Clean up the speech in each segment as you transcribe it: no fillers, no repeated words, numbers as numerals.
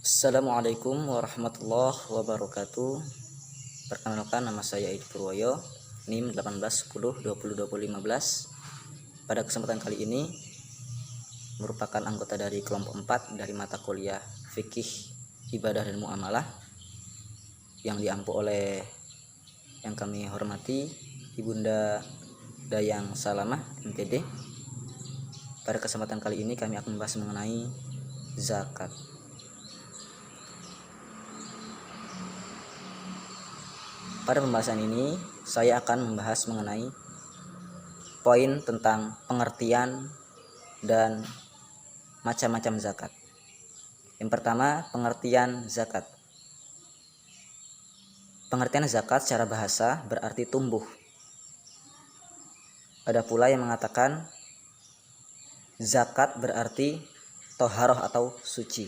Assalamualaikum warahmatullahi wabarakatuh. Perkenalkan, nama saya Edi Purwoyo, NIM 1810202015. Pada kesempatan kali ini merupakan anggota dari kelompok 4 dari mata kuliah Fikih, Ibadah dan Muamalah yang diampu oleh yang kami hormati Ibunda Dayang Salamah MTD. Pada kesempatan kali ini kami akan membahas mengenai zakat. Pada pembahasan ini saya akan membahas mengenai poin tentang pengertian dan macam-macam zakat. Yang pertama, pengertian zakat. Pengertian zakat secara bahasa berarti tumbuh. Ada pula yang mengatakan zakat berarti toharoh atau suci.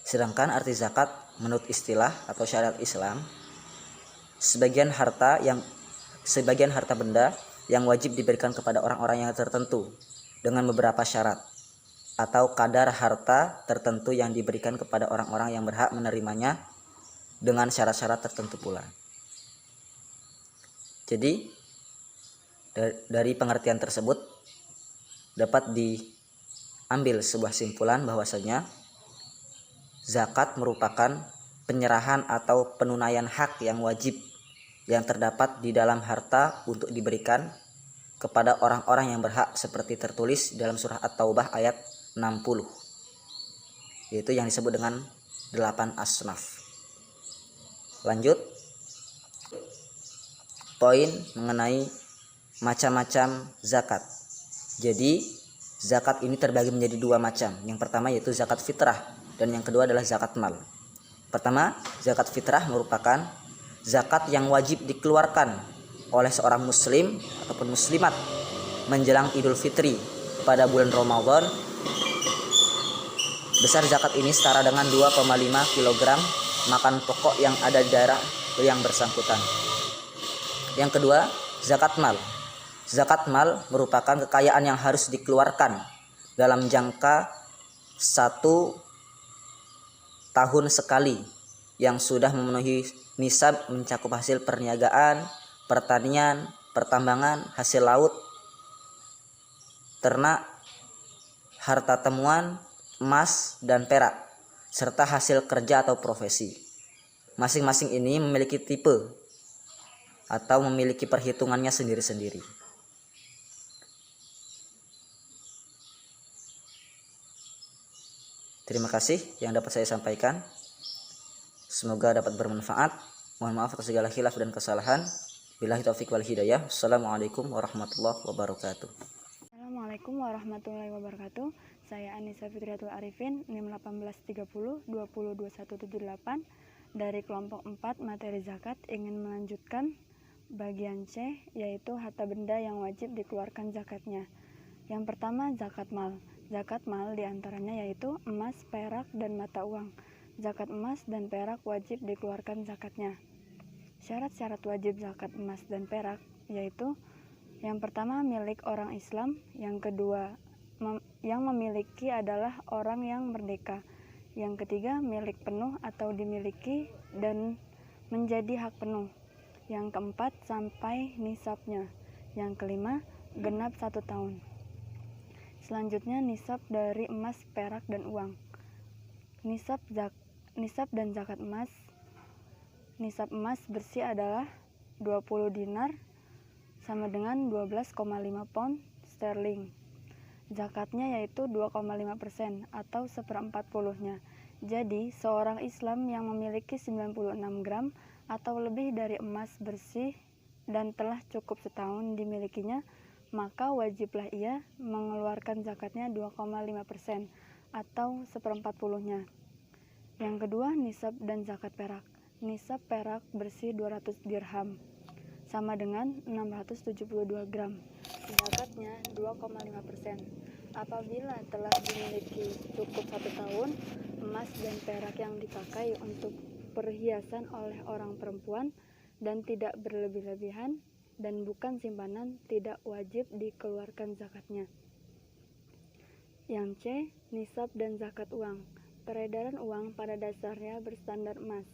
Sedangkan arti zakat menurut istilah atau syariat Islam, sebagian harta benda yang wajib diberikan kepada orang-orang yang tertentu dengan beberapa syarat, atau kadar harta tertentu yang diberikan kepada orang-orang yang berhak menerimanya dengan syarat-syarat tertentu pula. Jadi dari pengertian tersebut dapat diambil sebuah simpulan bahwasanya zakat merupakan penyerahan atau penunaian hak yang wajib yang terdapat di dalam harta untuk diberikan kepada orang-orang yang berhak, seperti tertulis dalam surah At-Taubah ayat 60, yaitu yang disebut dengan 8 asnaf. Lanjut, poin mengenai macam-macam zakat. Jadi zakat ini terbagi menjadi dua macam. Yang pertama yaitu zakat fitrah, dan yang kedua adalah zakat mal. Pertama, zakat fitrah merupakan zakat yang wajib dikeluarkan oleh seorang muslim ataupun muslimat menjelang Idul Fitri pada bulan Ramadan. Besar zakat ini setara dengan 2,5 kg makan pokok yang ada di daerah yang bersangkutan. Yang kedua, zakat mal. Zakat mal merupakan kekayaan yang harus dikeluarkan dalam jangka 1 tahun sekali, yang sudah memenuhi nisab mencakup hasil perniagaan, pertanian, pertambangan, hasil laut, ternak, harta temuan, emas dan perak, serta hasil kerja atau profesi. Masing-masing ini memiliki tipe atau memiliki perhitungannya sendiri-sendiri. Terima kasih yang dapat saya sampaikan. Semoga dapat bermanfaat. Mohon maaf atas segala khilaf dan kesalahan. Billahi taufik wal hidayah. Assalamualaikum warahmatullahi wabarakatuh. Assalamualaikum warahmatullahi wabarakatuh. Saya Anissa Fitriatul Arifin, NIM 1830202178 dari kelompok 4 materi zakat, ingin melanjutkan bagian C, yaitu harta benda yang wajib dikeluarkan zakatnya. Yang pertama, zakat mal. Zakat mal diantaranya yaitu emas, perak, dan mata uang. Zakat emas dan perak wajib dikeluarkan zakatnya. Syarat-syarat wajib zakat emas dan perak yaitu: yang pertama, milik orang Islam. Yang kedua, yang memiliki adalah orang yang merdeka. Yang ketiga, milik penuh atau dimiliki dan menjadi hak penuh. Yang keempat, sampai nisabnya. Yang kelima, genap 1 tahun. Selanjutnya, nisab dari emas, perak, dan uang. Nisab dan zakat emas. Nisab emas bersih adalah 20 dinar sama dengan 12,5 pound sterling. Zakatnya yaitu 2,5% atau 1/40-nya. Jadi, seorang Islam yang memiliki 96 gram atau lebih dari emas bersih dan telah cukup setahun dimilikinya, maka wajiblah ia mengeluarkan zakatnya 2,5% atau 1/40-nya. Yang kedua, nisab dan zakat perak. Nisab perak bersih 200 dirham sama dengan 672 gram. Zakatnya 2,5%. Apabila telah dimiliki cukup 1 tahun, emas dan perak yang dipakai untuk perhiasan oleh orang perempuan dan tidak berlebih-lebihan dan bukan simpanan, tidak wajib dikeluarkan zakatnya. Yang C, nisab dan zakat uang. Peredaran uang pada dasarnya berstandar emas,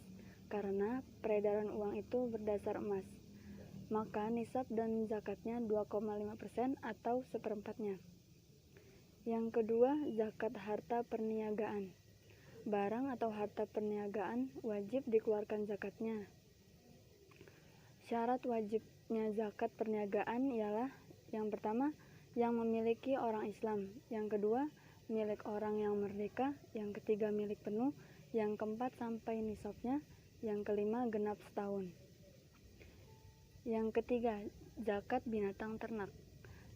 karena peredaran uang itu berdasar emas. Maka nisab dan zakatnya 2,5% atau seperempatnya. Yang kedua, zakat harta perniagaan. Barang atau harta perniagaan wajib dikeluarkan zakatnya. Syarat wajibnya zakat perniagaan ialah: yang pertama, yang memiliki orang Islam; yang kedua, milik orang yang merdeka; yang ketiga, milik penuh; yang keempat, sampai nisabnya; yang kelima, genap setahun. Yang ketiga, zakat binatang ternak.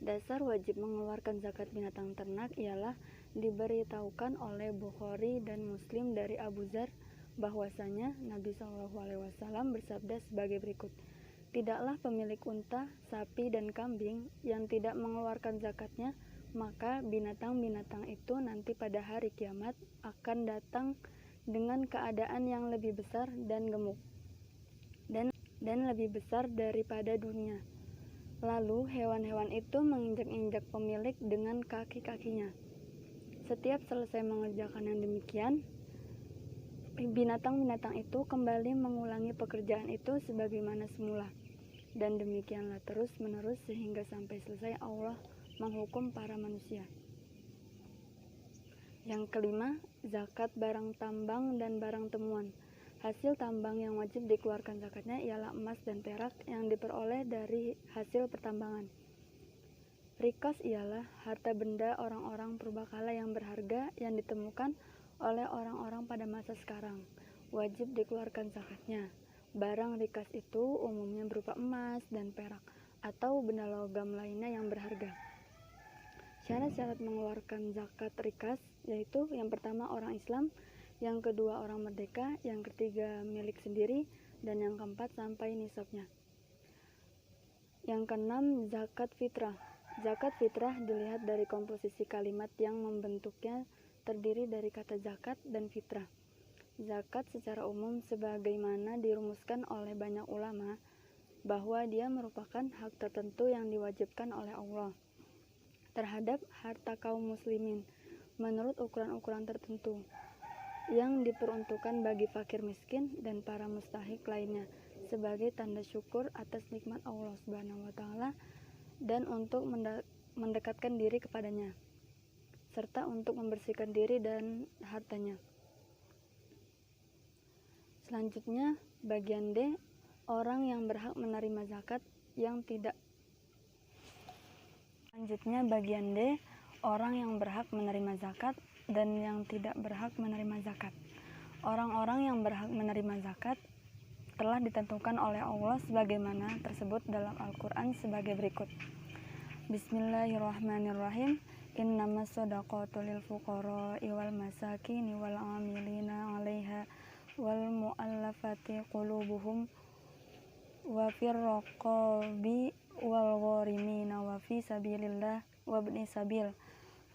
Dasar wajib mengeluarkan zakat binatang ternak ialah diberitahukan oleh Bukhari dan Muslim dari Abu Dzar bahwasanya Nabi SAW bersabda sebagai berikut: tidaklah pemilik unta, sapi, dan kambing yang tidak mengeluarkan zakatnya, maka binatang-binatang itu nanti pada hari kiamat akan datang dengan keadaan yang lebih besar dan gemuk, dan lebih besar daripada dunia. Lalu hewan-hewan itu menginjak-injak pemilik dengan kaki-kakinya. Setiap selesai mengerjakan yang demikian, binatang-binatang itu kembali mengulangi pekerjaan itu sebagaimana semula. Dan demikianlah terus-menerus sehingga sampai selesai Allah menghukum para manusia. Yang kelima, zakat barang tambang dan barang temuan. Hasil tambang yang wajib dikeluarkan zakatnya ialah emas dan perak yang diperoleh dari hasil pertambangan. Rikas ialah harta benda orang-orang purbakala yang berharga yang ditemukan oleh orang-orang pada masa sekarang. Wajib dikeluarkan zakatnya. Barang rikas itu umumnya berupa emas dan perak atau benda logam lainnya yang berharga. Syarat-syarat mengeluarkan zakat rikas yaitu: yang pertama, orang Islam; yang kedua, orang merdeka; yang ketiga, milik sendiri; dan yang keempat, sampai nisabnya. Yang keenam, zakat fitrah. Zakat fitrah dilihat dari komposisi kalimat yang membentuknya terdiri dari kata zakat dan fitrah. Zakat secara umum sebagaimana dirumuskan oleh banyak ulama bahwa dia merupakan hak tertentu yang diwajibkan oleh Allah terhadap harta kaum muslimin menurut ukuran-ukuran tertentu yang diperuntukkan bagi fakir miskin dan para mustahik lainnya sebagai tanda syukur atas nikmat Allah Subhanahu wa taala dan untuk mendekatkan diri kepadanya serta untuk membersihkan diri dan hartanya. Selanjutnya, bagian D, orang yang berhak menerima zakat yang tidak. Selanjutnya, bagian D, orang yang berhak menerima zakat dan yang tidak berhak menerima zakat. Orang-orang yang berhak menerima zakat telah ditentukan oleh Allah sebagaimana tersebut dalam Al-Quran sebagai berikut: Bismillahirrahmanirrahim. Innamas shadaqatu lil fuqara'i wal masakini wal 'amilina 'alaiha wal mu'allafati qulubuhum wa fir raqabi wal gharimina wa fi sabilillah wa ibni sabil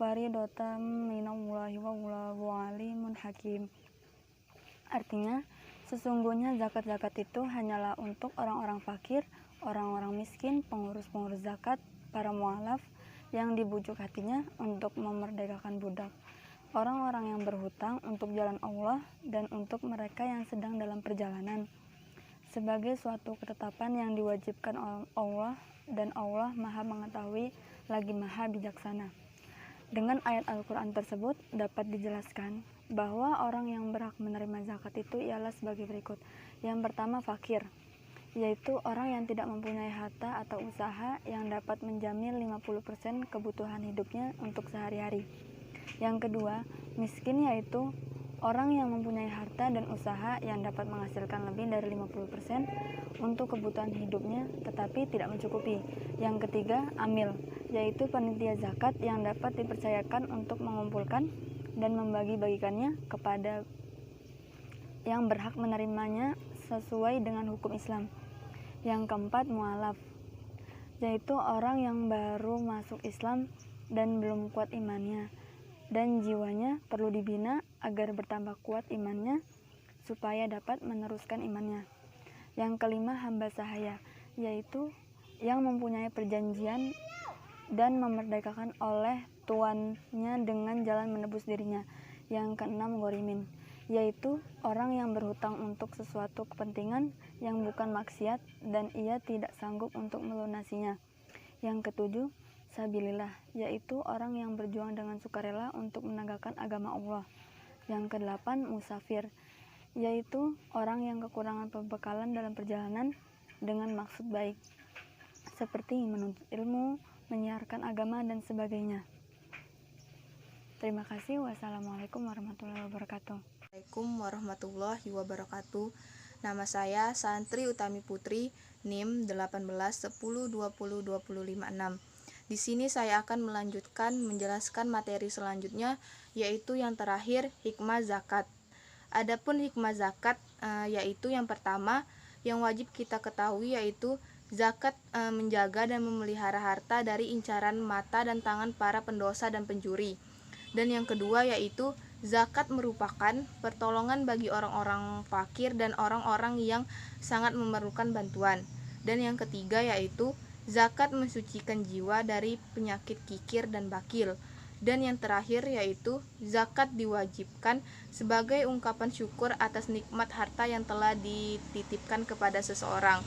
faridatan minallahi wallahu alimun hakim. Artinya, sesungguhnya zakat-zakat itu hanyalah untuk orang-orang fakir, orang-orang miskin, pengurus-pengurus zakat, para mu'alaf yang dibujuk hatinya untuk memerdekakan budak, orang-orang yang berhutang untuk jalan Allah, dan untuk mereka yang sedang dalam perjalanan, sebagai suatu ketetapan yang diwajibkan Allah, dan Allah Maha Mengetahui lagi Maha Bijaksana. Dengan ayat Al-Quran tersebut dapat dijelaskan bahwa orang yang berhak menerima zakat itu ialah sebagai berikut. Yang pertama, fakir, yaitu orang yang tidak mempunyai harta atau usaha yang dapat menjamin 50% kebutuhan hidupnya untuk sehari-hari. Yang kedua, miskin, yaitu orang yang mempunyai harta dan usaha yang dapat menghasilkan lebih dari 50% untuk kebutuhan hidupnya tetapi tidak mencukupi. Yang ketiga, amil, yaitu panitia zakat yang dapat dipercayakan untuk mengumpulkan dan membagi-bagikannya kepada yang berhak menerimanya sesuai dengan hukum Islam. Yang keempat, mu'alaf, yaitu orang yang baru masuk Islam dan belum kuat imannya dan jiwanya perlu dibina agar bertambah kuat imannya supaya dapat meneruskan imannya. Yang kelima, hamba sahaya, yaitu yang mempunyai perjanjian dan memerdekakan oleh tuannya dengan jalan menebus dirinya. Yang keenam, ghorimin, yaitu orang yang berhutang untuk sesuatu kepentingan yang bukan maksiat dan ia tidak sanggup untuk melunasinya. Yang ketujuh, sabilillah, yaitu orang yang berjuang dengan sukarela untuk menegakkan agama Allah. Yang kedelapan, musafir, yaitu orang yang kekurangan pembekalan dalam perjalanan dengan maksud baik, seperti menuntut ilmu, menyiarkan agama, dan sebagainya. Terima kasih. Wassalamualaikum warahmatullahi wabarakatuh. Assalamualaikum warahmatullahi wabarakatuh. Nama saya Santri Utami Putri, NIM 1810202056. Di sini saya akan melanjutkan menjelaskan materi selanjutnya, yaitu yang terakhir, hikmah zakat. Adapun hikmah zakat yaitu yang pertama yang wajib kita ketahui, yaitu zakat menjaga dan memelihara harta dari incaran mata dan tangan para pendosa dan pencuri. Dan yang kedua yaitu zakat merupakan pertolongan bagi orang-orang fakir dan orang-orang yang sangat memerlukan bantuan. Dan yang ketiga yaitu zakat mensucikan jiwa dari penyakit kikir dan bakil. Dan yang terakhir yaitu zakat diwajibkan sebagai ungkapan syukur atas nikmat harta yang telah dititipkan kepada seseorang.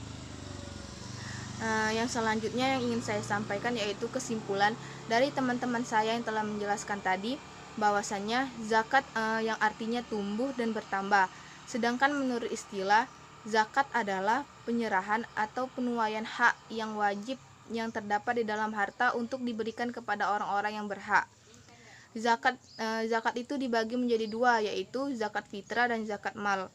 Yang selanjutnya yang ingin saya sampaikan yaitu kesimpulan dari teman-teman saya yang telah menjelaskan tadi, bahwasannya zakat yang artinya tumbuh dan bertambah. Sedangkan menurut istilah, zakat adalah penyerahan atau penuaian hak yang wajib yang terdapat di dalam harta untuk diberikan kepada orang-orang yang berhak. Zakat itu dibagi menjadi dua, yaitu zakat fitrah dan zakat mal.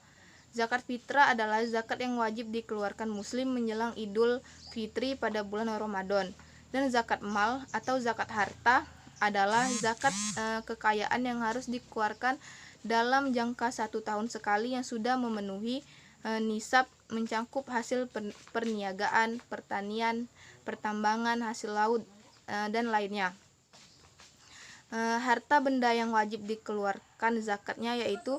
Zakat fitrah adalah zakat yang wajib dikeluarkan muslim menjelang Idul Fitri pada bulan Ramadan. Dan zakat mal atau zakat harta adalah zakat kekayaan yang harus dikeluarkan dalam jangka 1 tahun sekali yang sudah memenuhi nisab, mencakup hasil perniagaan, pertanian, pertambangan, hasil laut, dan lainnya. Harta benda yang wajib dikeluarkan zakatnya yaitu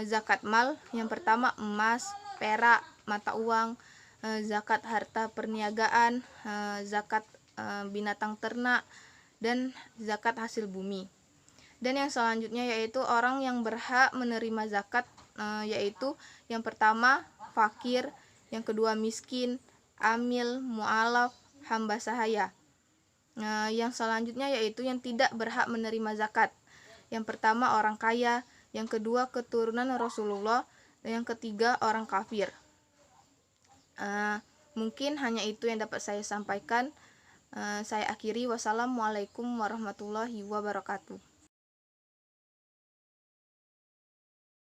zakat mal, yang pertama emas, perak, mata uang, zakat harta perniagaan, zakat binatang ternak, dan zakat hasil bumi. Dan yang selanjutnya yaitu orang yang berhak menerima zakat, yaitu yang pertama fakir, yang kedua miskin, amil, mu'alaf, hamba sahaya. Yang selanjutnya yaitu yang tidak berhak menerima zakat. Yang pertama orang kaya, yang kedua keturunan Rasulullah, dan yang ketiga orang kafir. Mungkin hanya itu yang dapat saya sampaikan. Saya akhiri. Wassalamualaikum warahmatullahi wabarakatuh.